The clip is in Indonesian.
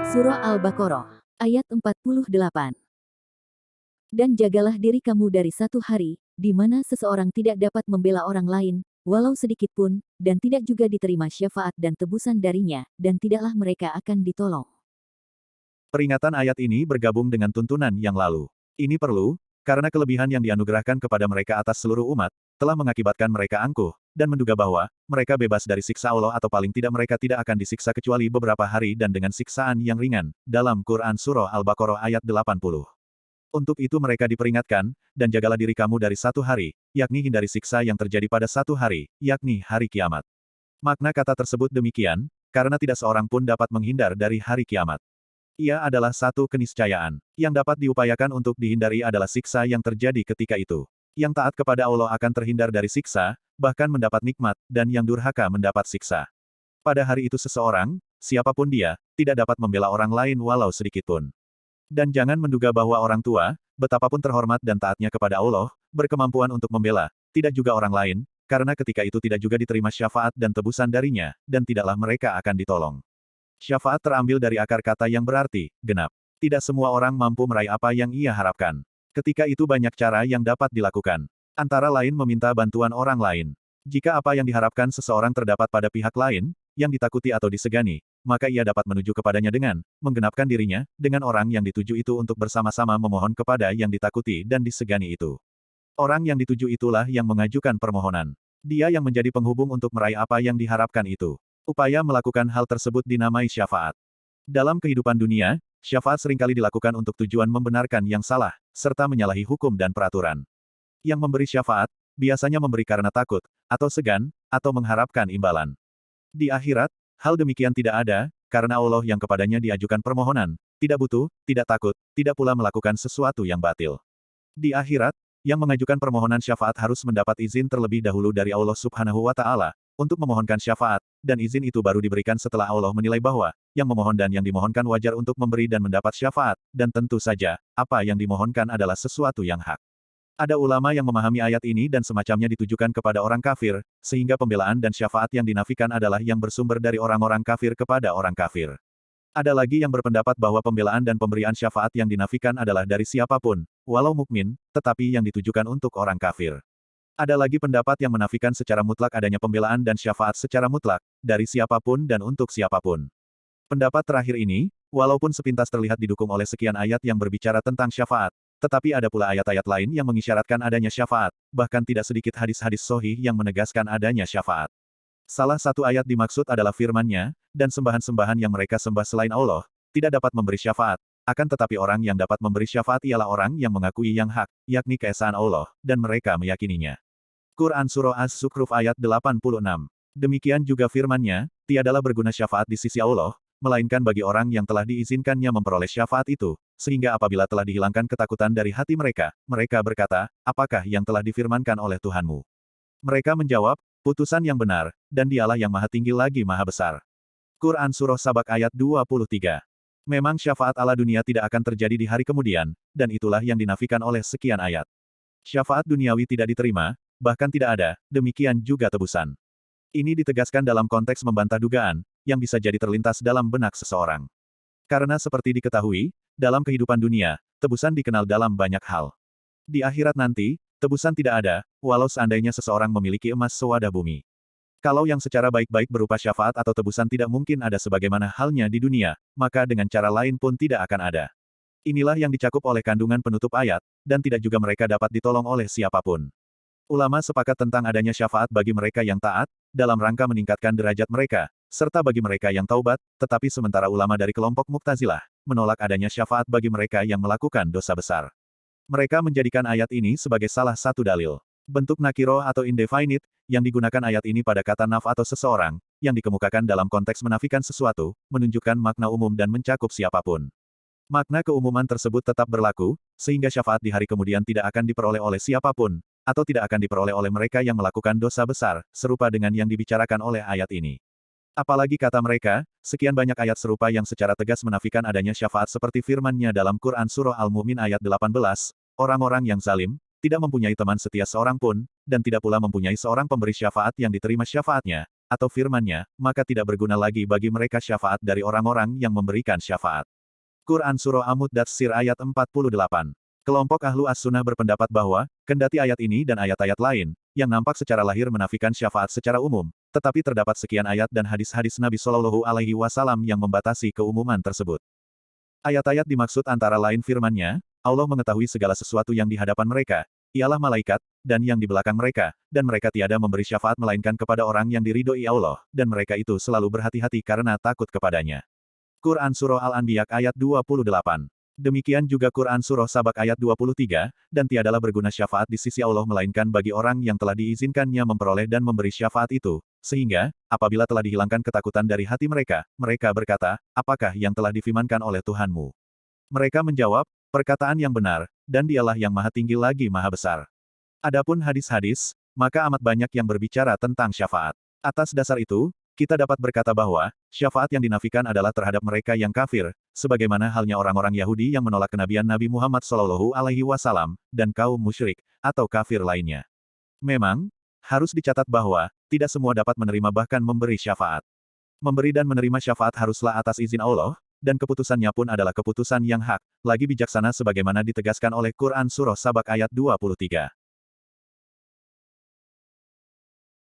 Surah Al-Baqarah, ayat 48. Dan jagalah diri kamu dari satu hari, di mana seseorang tidak dapat membela orang lain, walau sedikit pun, dan tidak juga diterima syafaat dan tebusan darinya, dan tidaklah mereka akan ditolong. Peringatan ayat ini bergabung dengan tuntunan yang lalu. Ini perlu, karena kelebihan yang dianugerahkan kepada mereka atas seluruh umat, telah mengakibatkan mereka angkuh, dan menduga bahwa, mereka bebas dari siksa Allah atau paling tidak mereka tidak akan disiksa kecuali beberapa hari dan dengan siksaan yang ringan, dalam Quran Surah Al-Baqarah ayat 80. Untuk itu mereka diperingatkan, dan jagalah diri kamu dari satu hari, yakni hindari siksa yang terjadi pada satu hari, yakni hari kiamat. Makna kata tersebut demikian, karena tidak seorang pun dapat menghindar dari hari kiamat. Ia adalah satu keniscayaan. Yang dapat diupayakan untuk dihindari adalah siksa yang terjadi ketika itu. Yang taat kepada Allah akan terhindar dari siksa, bahkan mendapat nikmat, dan yang durhaka mendapat siksa. Pada hari itu seseorang, siapapun dia, tidak dapat membela orang lain walau sedikitpun. Dan jangan menduga bahwa orang tua, betapapun terhormat dan taatnya kepada Allah, berkemampuan untuk membela, tidak juga orang lain, karena ketika itu tidak juga diterima syafaat dan tebusan darinya, dan tidaklah mereka akan ditolong. Syafaat terambil dari akar kata yang berarti, genap. Tidak semua orang mampu meraih apa yang ia harapkan. Ketika itu banyak cara yang dapat dilakukan. Antara lain meminta bantuan orang lain. Jika apa yang diharapkan seseorang terdapat pada pihak lain, yang ditakuti atau disegani, maka ia dapat menuju kepadanya dengan menggenapkan dirinya, dengan orang yang dituju itu untuk bersama-sama memohon kepada yang ditakuti dan disegani itu. Orang yang dituju itulah yang mengajukan permohonan. Dia yang menjadi penghubung untuk meraih apa yang diharapkan itu. Upaya melakukan hal tersebut dinamai syafaat. Dalam kehidupan dunia, syafaat seringkali dilakukan untuk tujuan membenarkan yang salah, serta menyalahi hukum dan peraturan. Yang memberi syafaat, biasanya memberi karena takut, atau segan, atau mengharapkan imbalan. Di akhirat, hal demikian tidak ada, karena Allah yang kepadanya diajukan permohonan, tidak butuh, tidak takut, tidak pula melakukan sesuatu yang batil. Di akhirat, yang mengajukan permohonan syafaat harus mendapat izin terlebih dahulu dari Allah Subhanahu wa Ta'ala, untuk memohonkan syafaat, dan izin itu baru diberikan setelah Allah menilai bahwa, yang memohon dan yang dimohonkan wajar untuk memberi dan mendapat syafaat, dan tentu saja, apa yang dimohonkan adalah sesuatu yang hak. Ada ulama yang memahami ayat ini dan semacamnya ditujukan kepada orang kafir, sehingga pembelaan dan syafaat yang dinafikan adalah yang bersumber dari orang-orang kafir kepada orang kafir. Ada lagi yang berpendapat bahwa pembelaan dan pemberian syafaat yang dinafikan adalah dari siapapun, walau mukmin, tetapi yang ditujukan untuk orang kafir. Ada lagi pendapat yang menafikan secara mutlak adanya pembelaan dan syafaat secara mutlak, dari siapapun dan untuk siapapun. Pendapat terakhir ini, walaupun sepintas terlihat didukung oleh sekian ayat yang berbicara tentang syafaat, tetapi ada pula ayat-ayat lain yang mengisyaratkan adanya syafaat, bahkan tidak sedikit hadis-hadis sahih yang menegaskan adanya syafaat. Salah satu ayat dimaksud adalah firman-Nya, dan sembahan-sembahan yang mereka sembah selain Allah, tidak dapat memberi syafaat, akan tetapi orang yang dapat memberi syafaat ialah orang yang mengakui yang hak, yakni keesaan Allah, dan mereka meyakininya. Quran Surah Az-Zukhruf ayat 86. Demikian juga firman-Nya, tiadalah berguna syafaat di sisi Allah, melainkan bagi orang yang telah diizinkannya memperoleh syafaat itu, sehingga apabila telah dihilangkan ketakutan dari hati mereka, mereka berkata, apakah yang telah difirmankan oleh Tuhanmu? Mereka menjawab, putusan yang benar, dan dialah yang maha tinggi lagi maha besar. Quran Surah Sabak ayat 23. Memang syafaat ala dunia tidak akan terjadi di hari kemudian, dan itulah yang dinafikan oleh sekian ayat. Syafaat duniawi tidak diterima, bahkan tidak ada, demikian juga tebusan. Ini ditegaskan dalam konteks membantah dugaan, yang bisa jadi terlintas dalam benak seseorang. Karena seperti diketahui, dalam kehidupan dunia, tebusan dikenal dalam banyak hal. Di akhirat nanti, tebusan tidak ada, walau seandainya seseorang memiliki emas sewadah bumi. Kalau yang secara baik-baik berupa syafaat atau tebusan tidak mungkin ada sebagaimana halnya di dunia, maka dengan cara lain pun tidak akan ada. Inilah yang dicakup oleh kandungan penutup ayat, dan tidak juga mereka dapat ditolong oleh siapapun. Ulama sepakat tentang adanya syafaat bagi mereka yang taat, dalam rangka meningkatkan derajat mereka, serta bagi mereka yang taubat, tetapi sementara ulama dari kelompok Mu'tazilah, menolak adanya syafaat bagi mereka yang melakukan dosa besar. Mereka menjadikan ayat ini sebagai salah satu dalil. Bentuk nakiro atau indefinite, yang digunakan ayat ini pada kata naf atau seseorang, yang dikemukakan dalam konteks menafikan sesuatu, menunjukkan makna umum dan mencakup siapapun. Makna keumuman tersebut tetap berlaku, sehingga syafaat di hari kemudian tidak akan diperoleh oleh siapapun, atau tidak akan diperoleh oleh mereka yang melakukan dosa besar, serupa dengan yang dibicarakan oleh ayat ini. Apalagi kata mereka, sekian banyak ayat serupa yang secara tegas menafikan adanya syafaat seperti firman-Nya dalam Quran Surah Al-Mu'min ayat 18, orang-orang yang zalim, tidak mempunyai teman setia seorang pun, dan tidak pula mempunyai seorang pemberi syafaat yang diterima syafaatnya, atau firman-Nya, maka tidak berguna lagi bagi mereka syafaat dari orang-orang yang memberikan syafaat. Quran Surah Amud-Datsir ayat 48. Kelompok Ahlu As-Sunnah berpendapat bahwa, kendati ayat ini dan ayat-ayat lain, yang nampak secara lahir menafikan syafaat secara umum, tetapi terdapat sekian ayat dan hadis-hadis Nabi Shallallahu Alaihi Wasallam yang membatasi keumuman tersebut. Ayat-ayat dimaksud antara lain firman-Nya, Allah mengetahui segala sesuatu yang di hadapan mereka, ialah malaikat, dan yang di belakang mereka, dan mereka tiada memberi syafaat melainkan kepada orang yang diridhoi Allah, dan mereka itu selalu berhati-hati karena takut kepadanya. Quran Surah Al-Anbiya ayat 28. Demikian juga Quran Surah Sabak ayat 23, dan tiadalah berguna syafaat di sisi Allah melainkan bagi orang yang telah diizinkannya memperoleh dan memberi syafaat itu, sehingga, apabila telah dihilangkan ketakutan dari hati mereka, mereka berkata, apakah yang telah difirmankan oleh Tuhanmu? Mereka menjawab, perkataan yang benar, dan dialah yang maha tinggi lagi maha besar. Adapun hadis-hadis, maka amat banyak yang berbicara tentang syafaat. Atas dasar itu, kita dapat berkata bahwa, syafaat yang dinafikan adalah terhadap mereka yang kafir, sebagaimana halnya orang-orang Yahudi yang menolak kenabian Nabi Muhammad Shallallahu Alaihi Wasallam, dan kaum musyrik, atau kafir lainnya. Memang, harus dicatat bahwa, tidak semua dapat menerima bahkan memberi syafaat. Memberi dan menerima syafaat haruslah atas izin Allah, dan keputusannya pun adalah keputusan yang hak, lagi bijaksana sebagaimana ditegaskan oleh Quran Surah Sabak ayat 23.